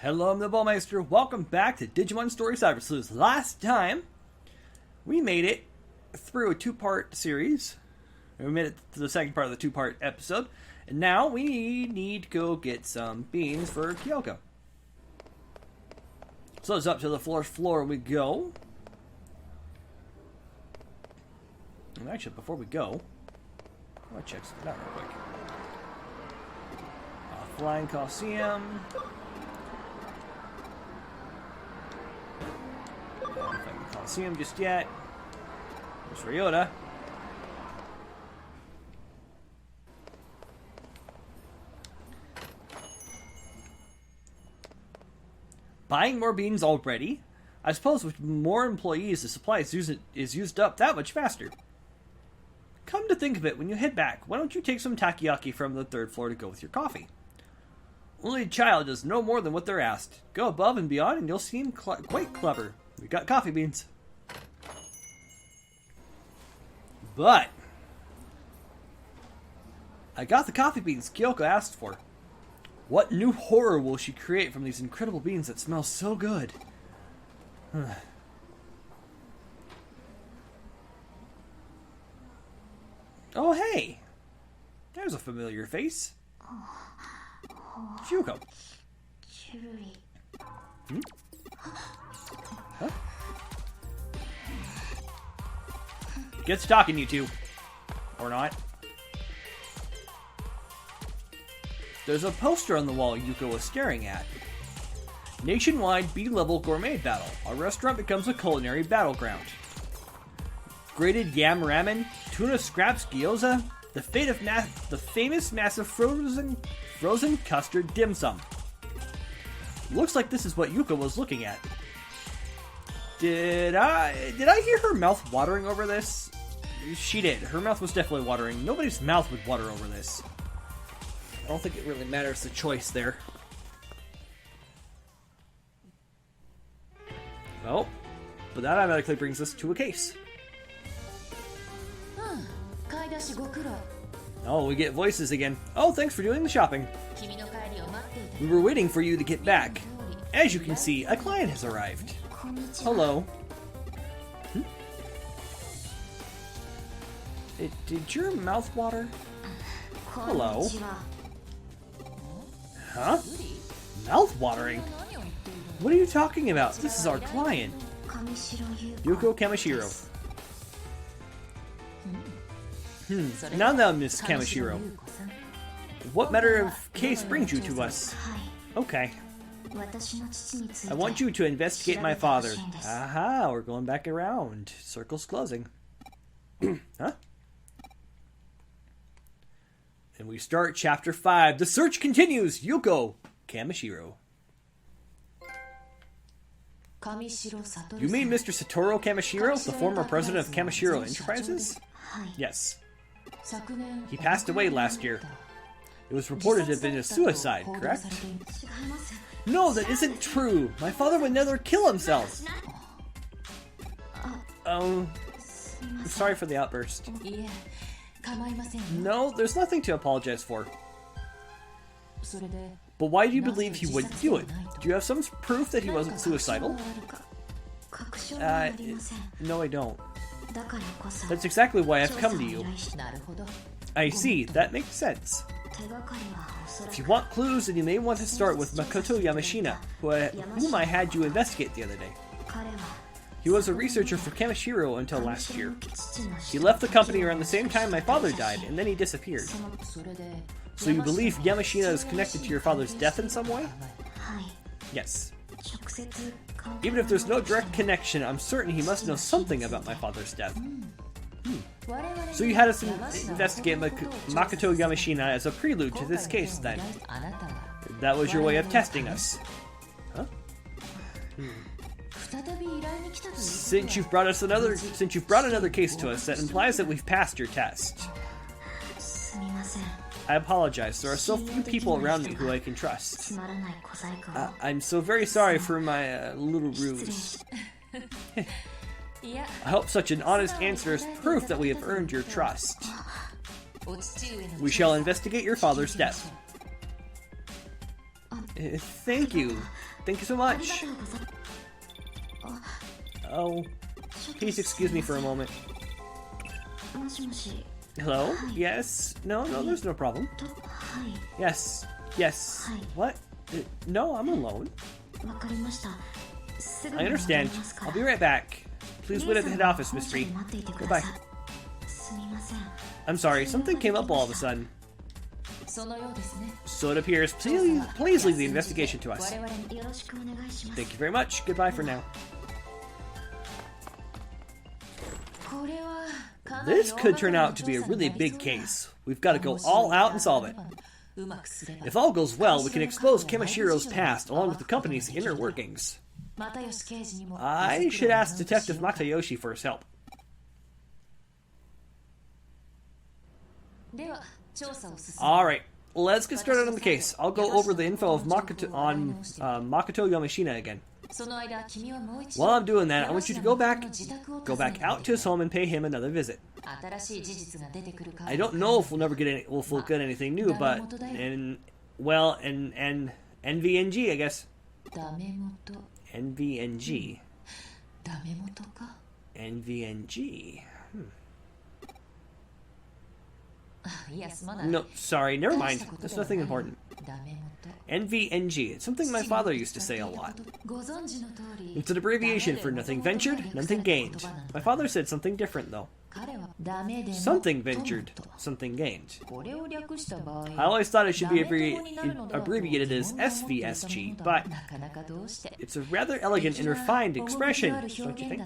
Hello, I'm the Ballmeister. Welcome back to Digimon Story Cyber Sleuth. Last time, we made it through a two-part series. We made it to the second part of the two-part episode. And now we need to go get some beans for Kyoko. So it's up to the floor we go. And actually, before we go, I want to check something out real quick. Flying Coliseum. I can't see him just yet. There's Ryota. Buying more beans already? I suppose with more employees, the supply is used up that much faster. Come to think of it, when you head back, why don't you take some takoyaki from the third floor to go with your coffee? Only a child does no more than what they're asked. Go above and beyond and you'll seem quite clever. We got coffee beans. But I got the coffee beans Kyoko asked for. What new horror will she create from these incredible beans that smell so good? Oh, hey! There's a familiar face. Kyoko. Hmm? Huh? Gets talking, you two. Or not. There's a poster on the wall Yuko was staring at. Nationwide B-level gourmet battle. Our restaurant becomes a culinary battleground. Grated yam ramen, tuna scraps gyoza, the fate of the famous massive frozen custard dim sum. Looks like this is what Yuko was looking at. Did I hear her mouth watering over this? She did. Her mouth was definitely watering. Nobody's mouth would water over this. I don't think it really matters the choice there. Well, but that automatically brings us to a case. Oh, we get voices again. Oh, thanks for doing the shopping. We were waiting for you to get back. As you can see, a client has arrived. Hello. Did your mouth water? Hello. Huh? Mouth watering? What are you talking about? This is our client. Yuko Kamishiro. Now, Miss Kamishiro. What matter of case brings you to us? Okay. I want you to investigate my father. Aha, we're going back around. Circle's closing. Huh? And we start chapter 5. The search continues. Yuko Kamishiro. You mean Mr. Satoru Kamishiro, the former president of Kamishiro Enterprises? Yes. He passed away last year. It was reported to have been a suicide, correct? No, that isn't true. My father would never kill himself. I'm sorry for the outburst. No, there's nothing to apologize for. But why do you believe he wouldn't do it? Do you have some proof that he wasn't suicidal? No, I don't. That's exactly why I've come to you. I see, that makes sense. If you want clues, then you may want to start with Makoto Yamashina, whom I had you investigate the other day. He was a researcher for Kamishiro until last year. He left the company around the same time my father died, and then he disappeared. So you believe Yamashina is connected to your father's death in some way? Yes. Even if there's no direct connection, I'm certain he must know something about my father's death. So you had us investigate Makoto Yamashina as a prelude to this case, then? That was your way of testing us. Huh? Since you've brought another case to us, that implies that we've passed your test. I apologize. There are so few people around me who I can trust. I'm so very sorry for my little ruse. I hope such an honest answer is proof that we have earned your trust. We shall investigate your father's death. Thank you. Thank you so much. Oh, please excuse me for a moment. Hello? Yes? No, there's no problem. Yes. Yes. What? No, I'm alone. I understand. I'll be right back. Please wait at the head office, Miss Reed. Goodbye. I'm sorry, something came up all of a sudden. So it appears. Please leave the investigation to us. Thank you very much. Goodbye for now. This could turn out to be a really big case. We've got to go all out and solve it. If all goes well, we can expose Kamashiro's past along with the company's inner workings. I should ask Detective Matayoshi for his help. Alright, let's get started on the case. I'll go over the info of Makoto Yamashina again. While I'm doing that, I want you to go back out to his home and pay him another visit. I don't know if we'll get anything new, but NVNG, I guess. NVNG. NVNG. No, sorry, never mind. That's nothing important. NVNG. It's something my father used to say a lot. It's an abbreviation for nothing ventured, nothing gained. My father said something different, though. Something ventured, something gained. I always thought it should be abbreviated as SVSG, but it's a rather elegant and refined expression, don't you think?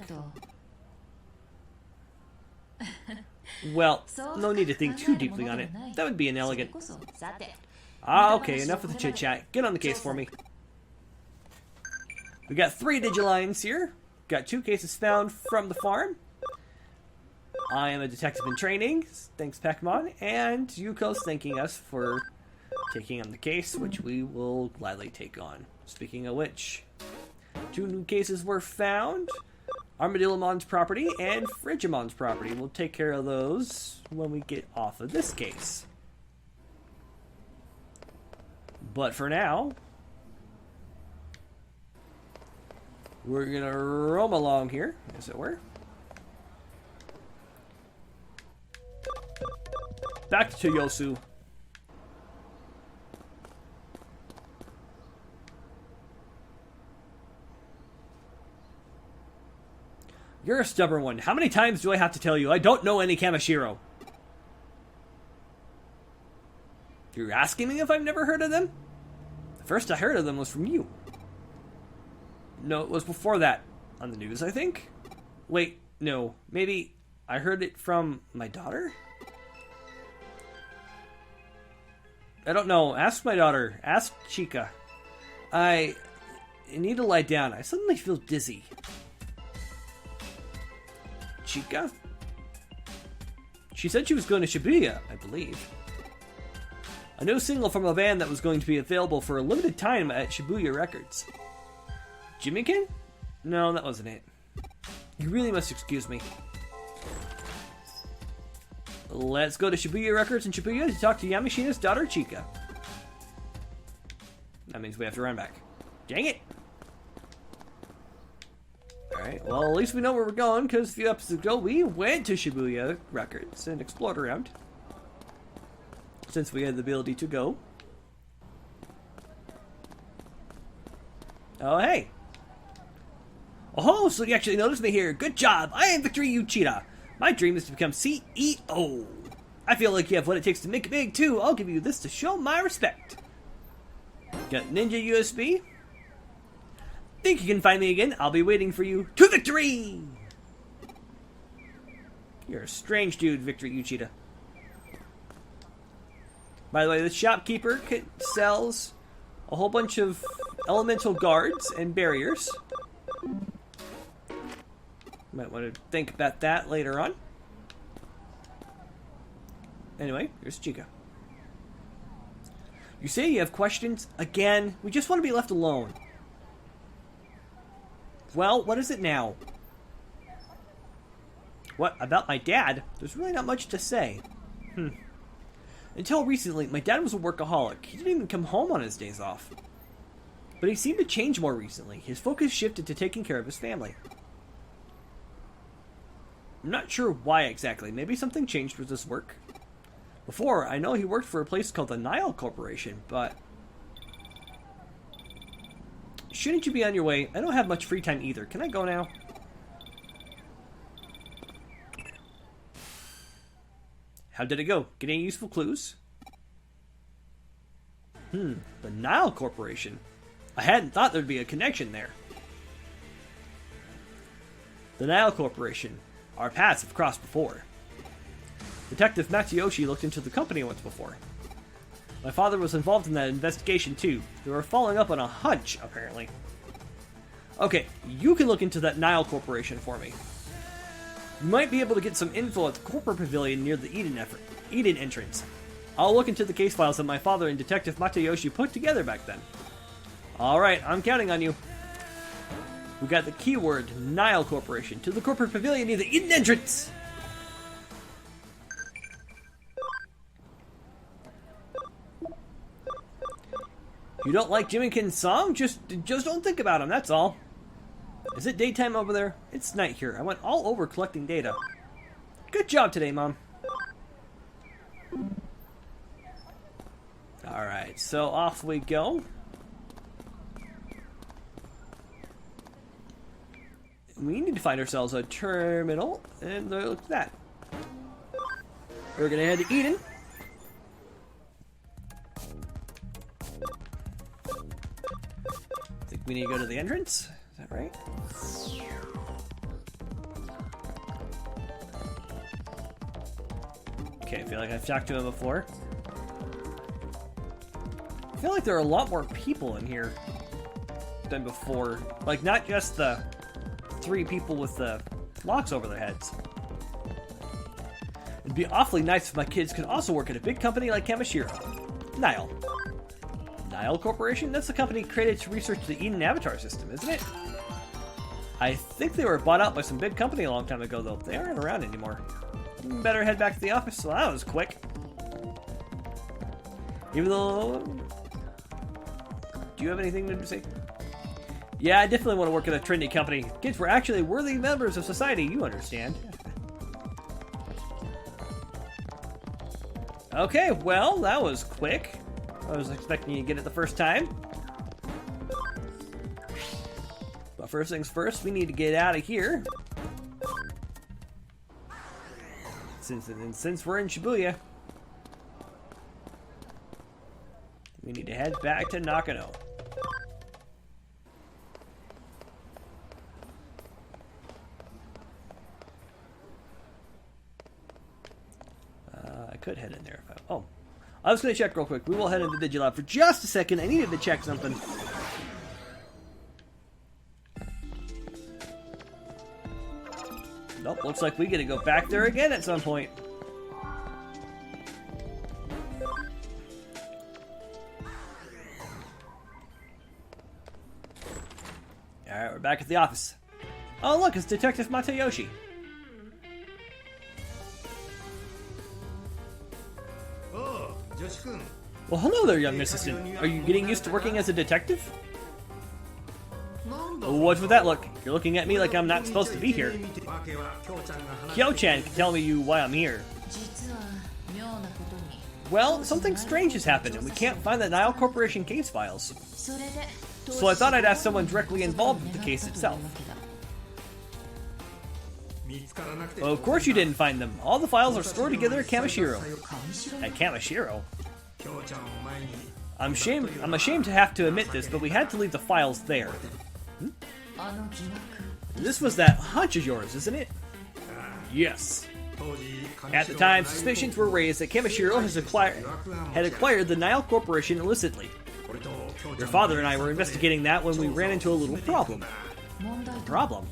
Well, no need to think too deeply on it. That would be inelegant. Okay, enough of the chit-chat. Get on the case for me. We got 3 Digilines here. Got 2 cases found from the farm. I am a detective in training. Thanks, Pacmon. And Yuko's thanking us for taking on the case, which we will gladly take on. Speaking of which, 2 new cases were found. Armadillomon's property and Frigimon's property. We'll take care of those when we get off of this case. But for now, we're gonna roam along here, as it were. Back to Yosu. You're a stubborn one. How many times do I have to tell you I don't know any Kamashiro? You're asking me if I've never heard of them? The first I heard of them was from you. No, it was before that. On the news, I think? Wait, no. Maybe I heard it from my daughter? I don't know. Ask my daughter. Ask Chica. I need to lie down. I suddenly feel dizzy. Chica? She said she was going to Shibuya, I believe. A new single from a band that was going to be available for a limited time at Shibuya Records. Jimmy-kin? No, that wasn't it. You really must excuse me. Let's go to Shibuya Records in Shibuya to talk to Yamashina's daughter, Chica. That means we have to run back. Dang it! Alright, well, at least we know where we're going, because a few episodes ago we went to Shibuya Records and explored around. Since we had the ability to go. Oh, hey! Oh, so you actually noticed me here. Good job! I am Victory Uchida. My dream is to become CEO. I feel like you have what it takes to make it big, too. I'll give you this to show my respect. Got Ninja USB. Think you can find me again? I'll be waiting for you. To victory! You're a strange dude, Victory Uchida. By the way, the shopkeeper sells a whole bunch of elemental guards and barriers. Might want to think about that later on. Anyway, here's Chica. You say you have questions? Again? We just want to be left alone. Well, what is it now? What, about my dad? There's really not much to say. Until recently, my dad was a workaholic. He didn't even come home on his days off. But he seemed to change more recently. His focus shifted to taking care of his family. I'm not sure why exactly. Maybe something changed with his work. Before, I know he worked for a place called the Nile Corporation, but... Shouldn't you be on your way? I don't have much free time either. Can I go now? How did it go? Get any useful clues? The Nile Corporation. I hadn't thought there'd be a connection there. The Nile Corporation. Our paths have crossed before. Detective Matsuyoshi looked into the company once before. My father was involved in that investigation too. They were following up on a hunch, apparently. Okay, you can look into that Nile Corporation for me. You might be able to get some info at the corporate pavilion near the Eden entrance. I'll look into the case files that my father and Detective Matsuyoshi put together back then. Alright, I'm counting on you. We got the keyword Nile Corporation to the corporate pavilion near the Eden entrance! You don't like Jiminkin's song? Just don't think about him, that's all. Is it daytime over there? It's night here. I went all over collecting data. Good job today, Mom. Alright, so off we go. We need to find ourselves a terminal, and look at that. We're gonna head to Eden. I think we need to go to the entrance. Is that right? Okay, I feel like I've talked to him before. I feel like there are a lot more people in here than before. Like, not just the 3 people with the locks over their heads. It'd be awfully nice if my kids could also work at a big company like Kamishiro. Nile. Nile Corporation? That's the company created to research the Eden Avatar system, isn't it? I think they were bought out by some big company a long time ago, though. They aren't around anymore. Better head back to the office. Well, that was quick. Even though... Do you have anything to say? Yeah, I definitely want to work at a trendy company. Kids were actually worthy members of society, you understand. Okay, well, that was quick. I was expecting you to get it the first time. But first things first, we need to get out of here. Since we're in Shibuya, we need to head back to Nakano. I could head in there if I... Oh. I was going to check real quick. We will head into Digilab for just a second. I needed to check something. Nope, looks like we get to go back there again at some point. Alright, we're back at the office. Oh look, it's Detective Matsuyoshi. Well, hello there, young assistant. Are you getting used to working as a detective? Oh, what's with that look? You're looking at me like I'm not supposed to be here. Kyo-chan can tell me why I'm here. Well, something strange has happened, and we can't find the Nile Corporation case files. So I thought I'd ask someone directly involved with the case itself. Well, of course you didn't find them. All the files are stored together at Kamishiro. At Kamishiro? I'm ashamed to have to admit this, but we had to leave the files there. This was that hunch of yours, isn't it? Yes. At the time, suspicions were raised that Kamishiro had acquired the Nile Corporation illicitly. Your father and I were investigating that when we ran into a little problem. Problem?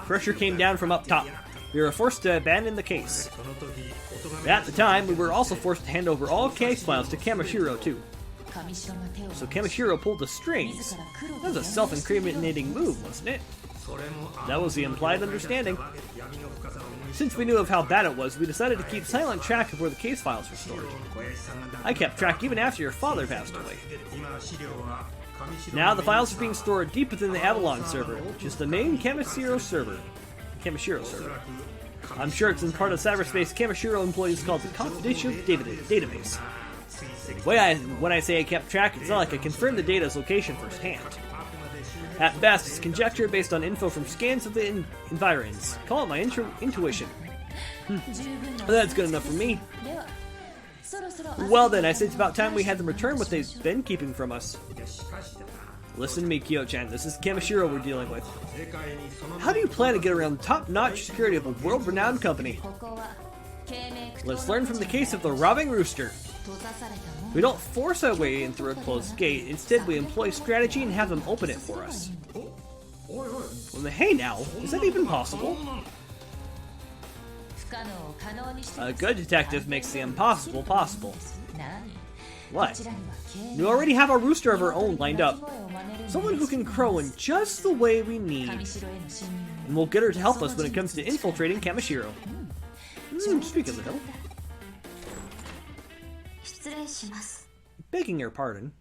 Pressure came down from up top. We were forced to abandon the case. At the time, we were also forced to hand over all case files to Kamishiro too. So Kamishiro pulled the strings. That was a self-incriminating move, wasn't it? That was the implied understanding. Since we knew of how bad it was, we decided to keep silent track of where the case files were stored. I kept track even after your father passed away. Now the files are being stored deep within the Avalon server, which is the main Kamishiro server. I'm sure it's in part of cyberspace Kamishiro employees called the Confidential Database. When I say I kept track, it's not like I confirmed the data's location firsthand. At best, it's conjecture based on info from scans of the environs. Call it my intuition. That's good enough for me. Well then, I say it's about time we had them return what they've been keeping from us. Listen to me, Kyo-chan. This is Kamishiro we're dealing with. How do you plan to get around top-notch security of a world-renowned company? Let's learn from the case of the robbing rooster. We don't force our way in through a closed gate. Instead, we employ strategy and have them open it for us. Well, hey now, is that even possible? A good detective makes the impossible possible. What? We already have a rooster of our own lined up. Someone who can crow in just the way we need. And we'll get her to help us when it comes to infiltrating Kamishiro. Speak of the devil. Begging your pardon.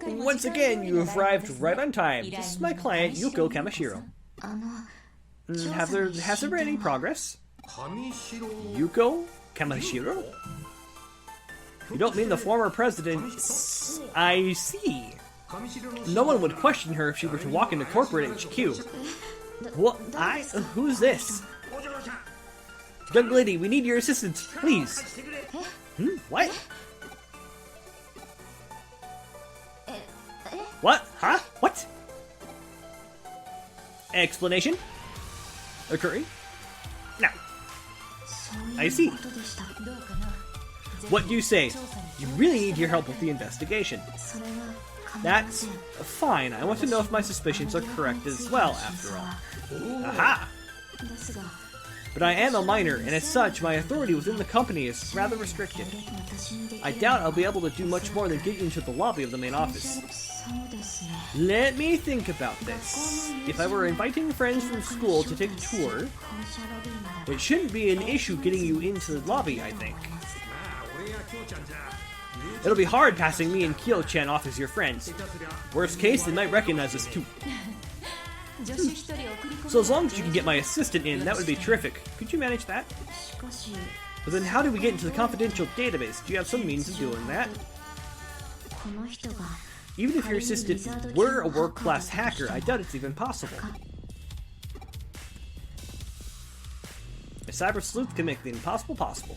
Once again, you have arrived right on time. This is my client, Yuko Kamishiro. Has there been any progress? Yuko Kamishiro? You don't mean the former president? I see. No one would question her if she were to walk into corporate HQ. What? Who's this? Young lady, we need your assistance, please. What? What? Huh? What? Explanation? Occurring? Now. I see. What do you say? You really need your help with the investigation. That's fine. I want to know if my suspicions are correct as well, after all. Aha! But I am a minor, and as such, my authority within the company is rather restricted. I doubt I'll be able to do much more than get into the lobby of the main office. Let me think about this. If I were inviting friends from school to take a tour, it shouldn't be an issue getting you into the lobby, I think. It'll be hard passing me and Kyo-chan off as your friends. Worst case, they might recognize us too. So as long as you can get my assistant in, that would be terrific. Could you manage that? But then how do we get into the confidential database? Do you have some means of doing that? Even if your assistant were a world-class hacker, I doubt it's even possible. A cyber sleuth can make the impossible possible.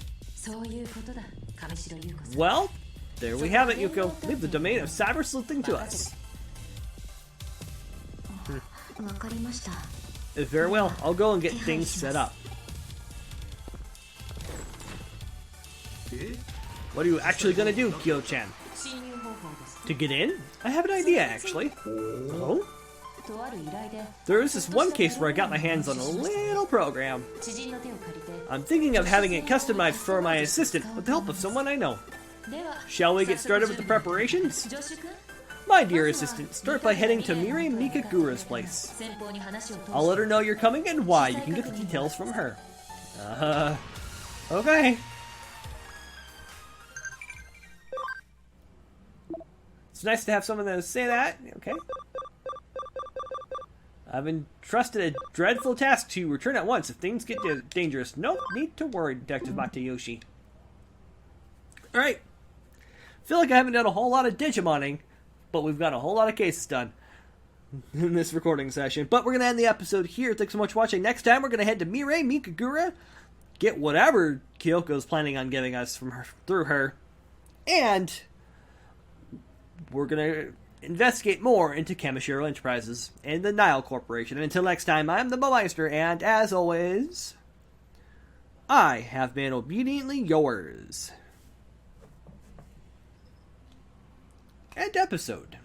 Well, there we have it, Yuko. Leave the domain of cyber sleuthing to us. Very well, I'll go and get things set up. What are you actually gonna do, Kyo-chan? To get in? I have an idea, actually. Oh? There is this one case where I got my hands on a little program. I'm thinking of having it customized for my assistant with the help of someone I know. Shall we get started with the preparations? My dear assistant, start by heading to Mirai Mikagura's place. I'll let her know you're coming and why. You can get the details from her. Okay. It's nice to have someone that say that. Okay. I've entrusted a dreadful task to you. Return at once if things get dangerous. No need to worry, Detective Matayoshi. Alright. Feel like I haven't done a whole lot of Digimoning, but we've got a whole lot of cases done in this recording session. But we're going to end the episode here. Thanks so much for watching. Next time, we're going to head to Mirai Mikagura, get whatever Kyoko's planning on giving us from her, through her, and we're going to investigate more into Kamishiro Enterprises and the Nile Corporation. And until next time, I'm the Bowmeister, and as always, I have been obediently yours. End episode.